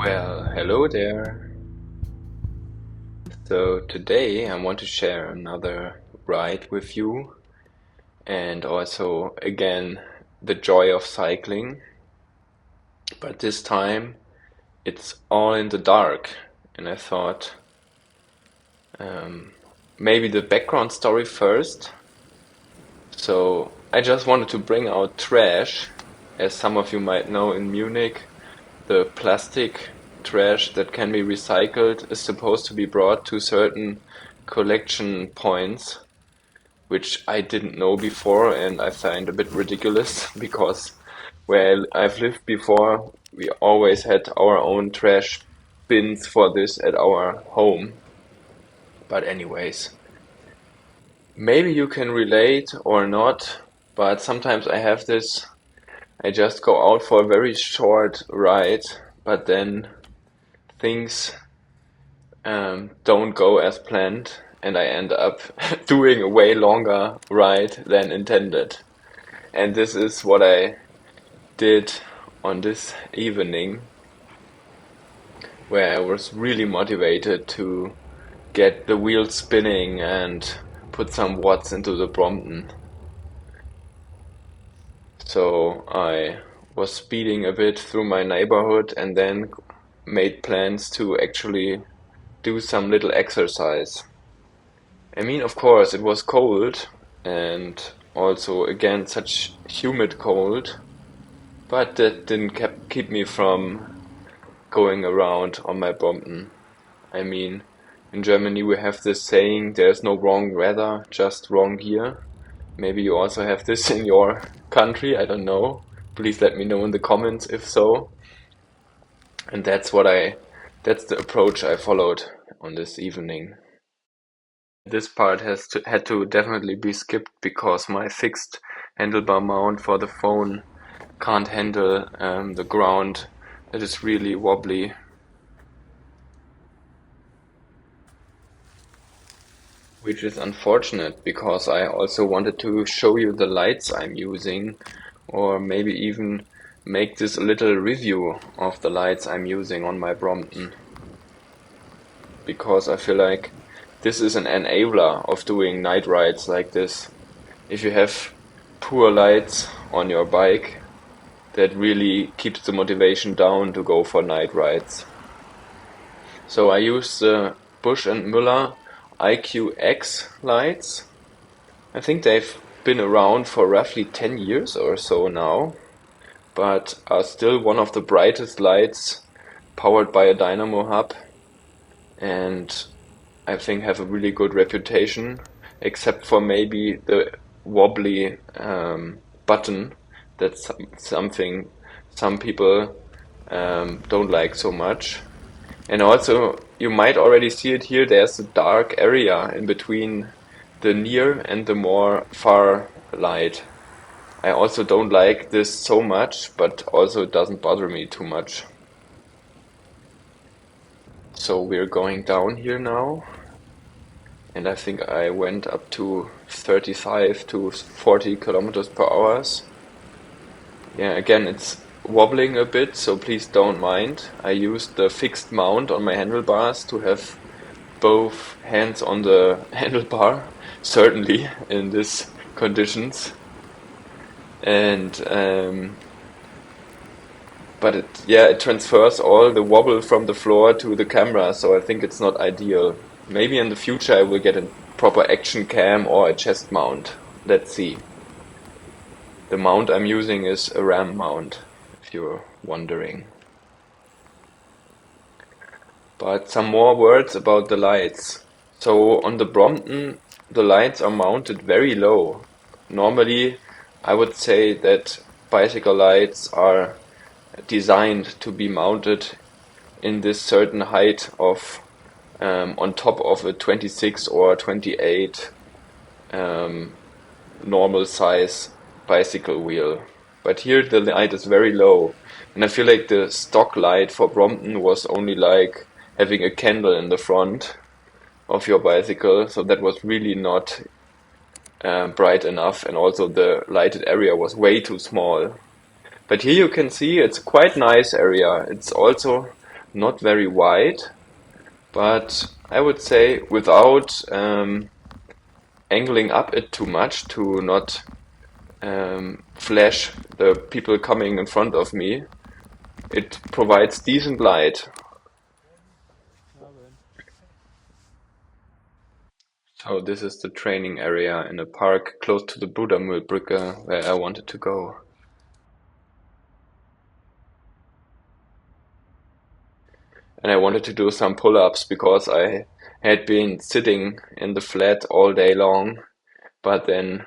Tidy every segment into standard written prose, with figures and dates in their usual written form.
Well, hello there. So today I want to share another ride with you and also again the joy of cycling, but this time it's all in the dark. And I thought um, maybe the background story first. So I just wanted to bring out trash. As some of you might know, in Munich the plastic trash that can be recycled is supposed to be brought to certain collection points, which I didn't know before, and I find a bit ridiculous because where I've lived before, we always had our own trash bins for this at our home. But anyways, maybe you can relate or not, but sometimes I have this. I just go out for a very short ride, but then things don't go as planned, and I end up doing a way longer ride than intended. And this is what I did on this evening, where I was really motivated to get the wheels spinning and put some watts into the Brompton. So I was speeding a bit through my neighborhood and then made plans to actually do some little exercise. I mean, of course, it was cold and also again such humid cold, but that didn't keep me from going around on my Brompton. I mean, in Germany we have this saying, there's no wrong weather, just wrong gear. Maybe you also have this in your country, I don't know. Please let me know in the comments if so. And that's that's the approach I followed on this evening. This part had to definitely be skipped because my fixed handlebar mount for the phone can't handle the ground. It is really wobbly. Which is unfortunate because I also wanted to show you the lights I'm using, or maybe even make this little review of the lights I'm using on my Brompton. Because I feel like this is an enabler of doing night rides like this. If you have poor lights on your bike, that really keeps the motivation down to go for night rides. So I use the Busch Müller IQ-X lights. I think they've been around for roughly 10 years or so now, but are still one of the brightest lights powered by a dynamo hub, and I think have a really good reputation, except for maybe the wobbly button. That's something some people don't like so much. And also, you might already see it here, there's a dark area in between the near and the more far light. I also don't like this so much, but also it doesn't bother me too much. So we're going down here now, and I think I went up to 35 to 40 kilometers per hour. Yeah, again, it's wobbling a bit, so please don't mind. I used the fixed mount on my handlebars to have both hands on the handlebar, certainly in these conditions. And but it transfers all the wobble from the floor to the camera, so I think it's not ideal. Maybe in the future I will get a proper action cam or a chest mount. Let's see. The mount I'm using is a RAM mount, if you're wondering. But some more words about the lights. So on the Brompton, the lights are mounted very low. Normally, I would say that bicycle lights are designed to be mounted in this certain height of on top of a 26 or 28 normal size bicycle wheel. But here the light is very low, and I feel like the stock light for Brompton was only like having a candle in the front of your bicycle, so that was really not bright enough, and also the lighted area was way too small. But here you can see it's a quite nice area. It's also not very wide, but I would say without angling up it too much to not flash the people coming in front of me. It provides decent light. So this is the training area in a park close to the Brudermühlbrücke where I wanted to go. And I wanted to do some pull-ups because I had been sitting in the flat all day long, but then,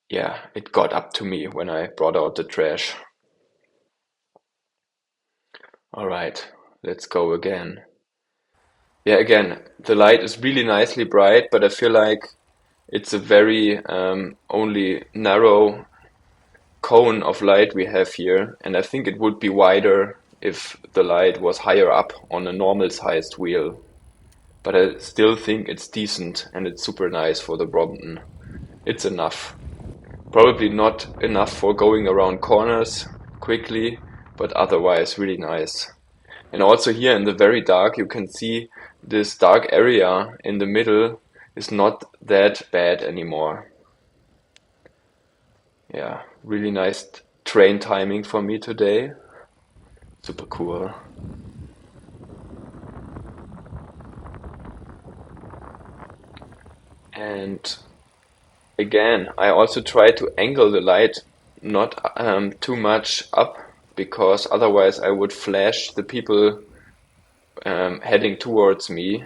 yeah, it got up to me when I brought out the trash. All right, let's go again. Yeah, again, the light is really nicely bright, but I feel like it's a very only narrow cone of light we have here, and I think it would be wider if the light was higher up on a normal sized wheel. But I still think it's decent and it's super nice for the Brompton. It's enough. Probably not enough for going around corners quickly, but otherwise really nice. And also here in the very dark, you can see this dark area in the middle is not that bad anymore. Yeah, really nice train timing for me today. Super cool. And again, I also try to angle the light not too much up, because otherwise I would flash the people heading towards me.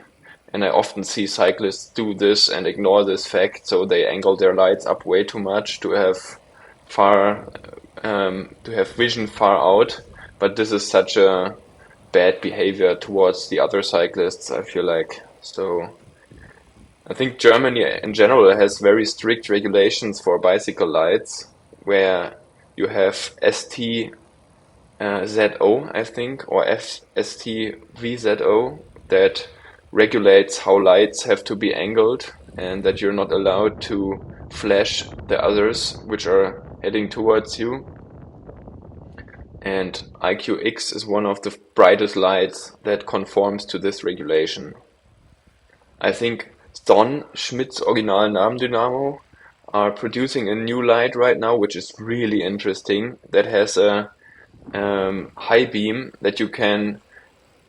And I often see cyclists do this and ignore this fact, so they angle their lights up way too much to have vision far out. But this is such a bad behavior towards the other cyclists, I feel like. So I think Germany in general has very strict regulations for bicycle lights, where you have ST ZO, I think, or ST VZO, that regulates how lights have to be angled, and that you're not allowed to flash the others which are heading towards you. And IQ-X is one of the brightest lights that conforms to this regulation. I think Don Schmidt's Original Namen Dynamo are producing a new light right now, which is really interesting, that has a high beam that you can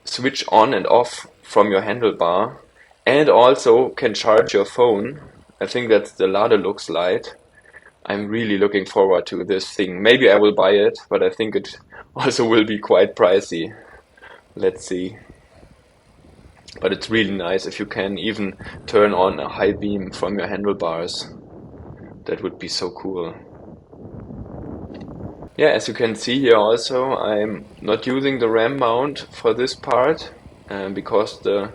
switch on and off from your handlebar, and also can charge your phone. I think that's the Ladelux light. I'm really looking forward to this thing. Maybe I will buy it, but I think it also will be quite pricey. Let's see. But it's really nice if you can even turn on a high beam from your handlebars. That would be so cool. Yeah, as you can see here also, I'm not using the ram mount for this part, because the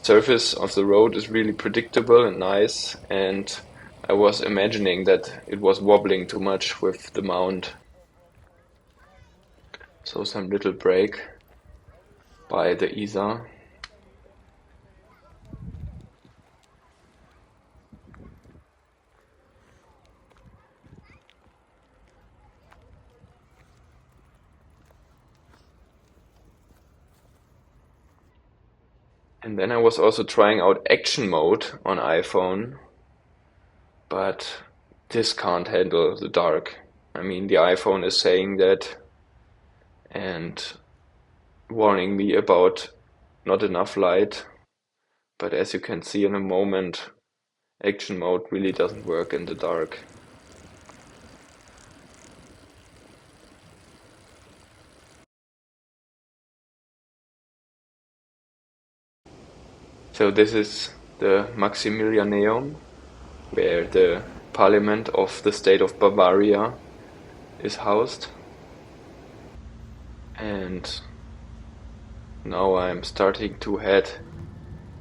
surface of the road is really predictable and nice, and I was imagining that it was wobbling too much with the mount. So some little break by the Isar. And then I was also trying out action mode on iPhone, but this can't handle the dark. I mean, the iPhone is saying that and warning me about not enough light, but as you can see in a moment, action mode really doesn't work in the dark. So this is the Maximilianeum, where the parliament of the state of Bavaria is housed. And now I'm starting to head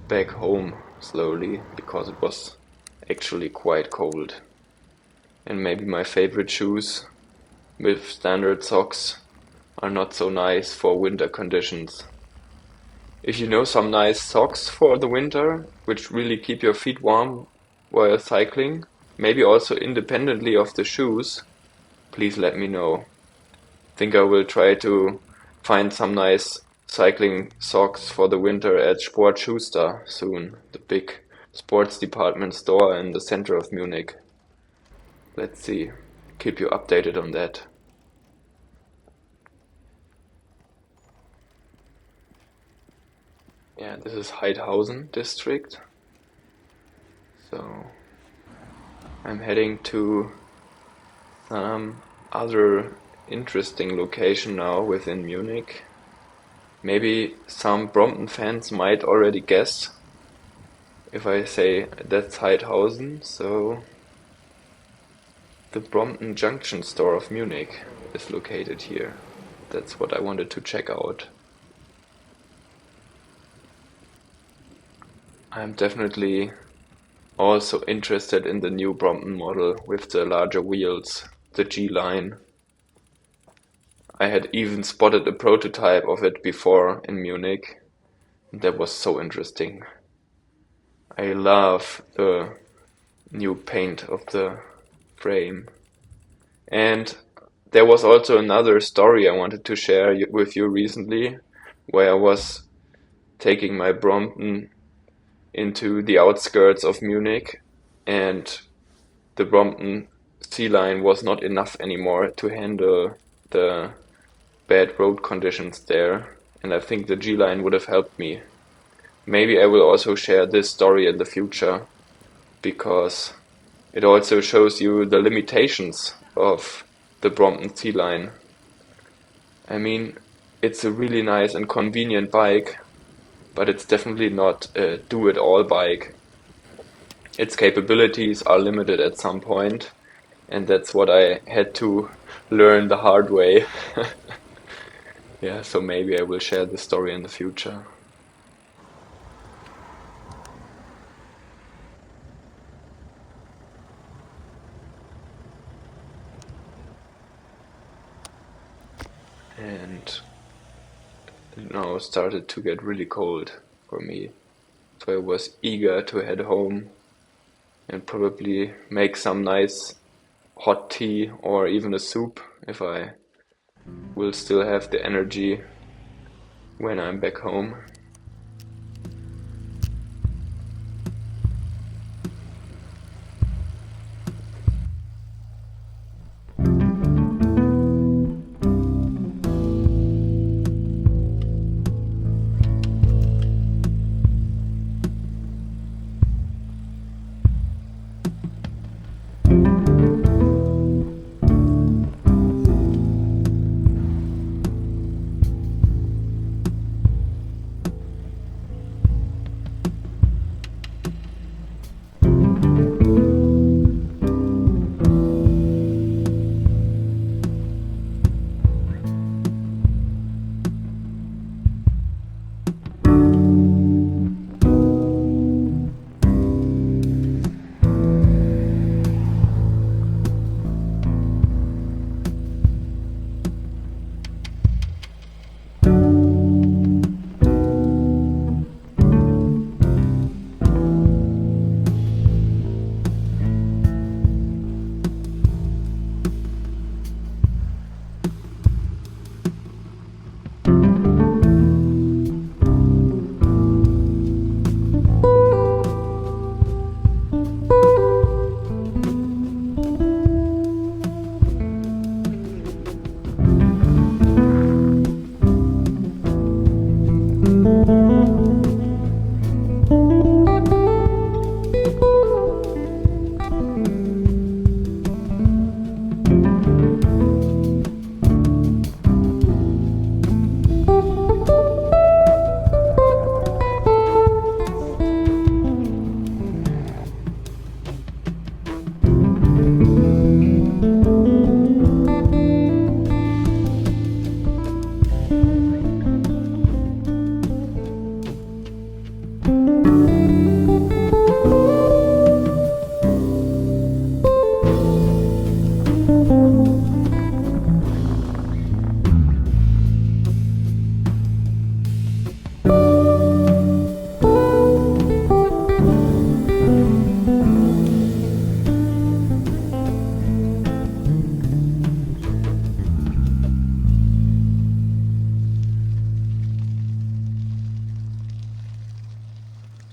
back home slowly, because it was actually quite cold. And maybe my favorite shoes with standard socks are not so nice for winter conditions. If you know some nice socks for the winter, which really keep your feet warm while cycling, maybe also independently of the shoes, please let me know. I think I will try to find some nice cycling socks for the winter at Sportschuster soon, the big sports department store in the center of Munich. Let's see, keep you updated on that. Yeah, this is Heidhausen district. So I'm heading to some other interesting location now within Munich. Maybe some Brompton fans might already guess if I say that's Heidhausen. So the Brompton Junction store of Munich is located here. That's what I wanted to check out. I'm definitely also interested in the new Brompton model with the larger wheels, the G Line. I had even spotted a prototype of it before in Munich. That was so interesting. I love the new paint of the frame. And there was also another story I wanted to share with you recently, where I was taking my Brompton into the outskirts of Munich, and the Brompton C Line was not enough anymore to handle the bad road conditions there, and I think the G Line would have helped me. Maybe I will also share this story in the future, because it also shows you the limitations of the Brompton C Line. I mean, it's a really nice and convenient bike, but it's definitely not a do-it-all bike. Its capabilities are limited at some point, and that's what I had to learn the hard way. Yeah, so maybe I will share this story in the future. And it now started to get really cold for me. So I was eager to head home and probably make some nice hot tea or even a soup if I will still have the energy when I'm back home.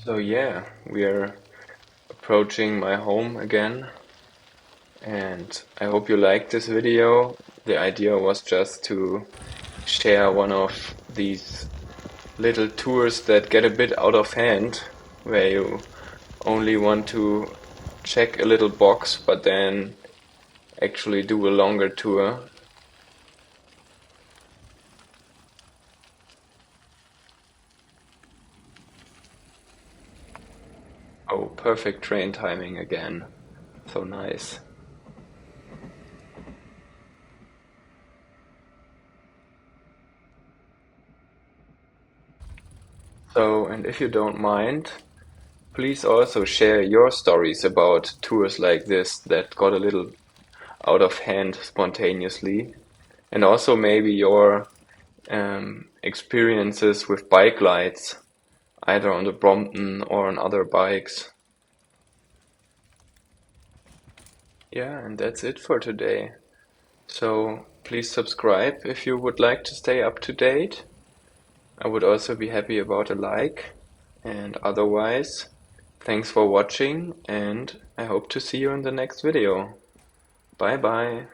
So yeah, we are approaching my home again, and I hope you liked this video. The idea was just to share one of these little tours that get a bit out of hand, where you only want to check a little box but then actually do a longer tour. Oh, perfect train timing again. So nice. So, and if you don't mind, please also share your stories about tours like this that got a little out of hand spontaneously, and also maybe your experiences with bike rides, either on the Brompton or on other bikes. Yeah, and that's it for today. So please subscribe if you would like to stay up to date. I would also be happy about a like. And otherwise, thanks for watching, and I hope to see you in the next video. Bye bye.